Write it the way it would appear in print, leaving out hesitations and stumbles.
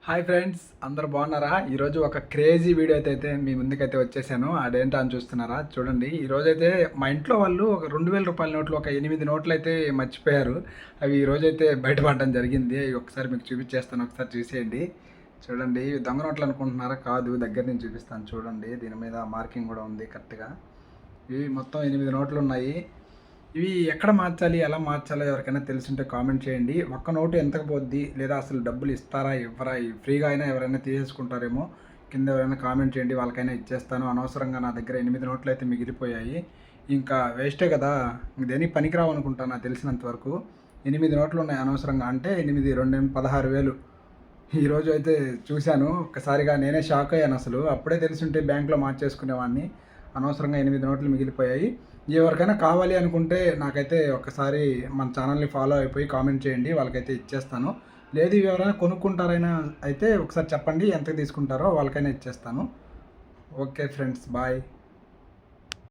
Hi friends, అందరు బాగున్నారా? ఈరోజు ఒక క్రేజీ వీడియో అయితే మీ ముందుకైతే వచ్చేసాను. అదేంటో అని చూస్తున్నారా? చూడండి, ఈరోజైతే మా ఇంట్లో వాళ్ళు ఒక 2000 రూపాయల నోట్లు, ఒక 8 నోట్లు అయితే మర్చిపోయారు. అవి ఈరోజైతే బయటపడడం జరిగింది. అవి ఒకసారి మీకు చూపించేస్తాను, ఒకసారి చూసేయండి. చూడండి, ఇవి దొంగ నోట్లు అనుకుంటున్నారా? కాదు, దగ్గర నుంచి చూపిస్తాను. చూడండి, దీని మీద మార్కింగ్ కూడా ఉంది కరెక్ట్గా. ఇవి మొత్తం 8 నోట్లు ఉన్నాయి. ఇవి ఎక్కడ మార్చాలి, ఎలా మార్చాలో ఎవరికైనా తెలుసుంటే కామెంట్ చేయండి. ఒక్క నోటు ఎంతకు పోద్ది, లేదా అసలు డబ్బులు ఇస్తారా ఇవ్వరా, ఫ్రీగా అయినా ఎవరైనా తీసేసుకుంటారేమో కింద ఎవరైనా కామెంట్ చేయండి, వాళ్ళకైనా ఇచ్చేస్తాను. అనవసరంగా నా దగ్గర 8 నోట్లు అయితే మిగిలిపోయాయి. ఇంకా వేస్టే కదా, దేనికి పనికిరావు అనుకుంటా నాకు తెలిసినంత వరకు. 8 నోట్లు ఉన్నాయి అనవసరంగా. అంటే 8, 2, 16,000. ఈరోజు అయితే చూశాను, ఒక్కసారిగా నేనే షాక్ అయ్యాను. అసలు అప్పుడే తెలిసింటే బ్యాంక్లో మార్చేసుకునేవాడిని. అనవసరంగా 8 నోట్లు మిగిలిపోయాయి. ఎవరికైనా కావాలి అనుకుంటే నాకైతే ఒకసారి మన ఛానల్ని ఫాలో అయిపోయి కామెంట్ చేయండి, వాళ్ళకైతే ఇచ్చేస్తాను. లేదు ఎవరైనా కొనుక్కుంటారైనా అయితే ఒకసారి చెప్పండి, ఎంతకు తీసుకుంటారో వాళ్ళకైనా ఇచ్చేస్తాను. Okay friends, bye.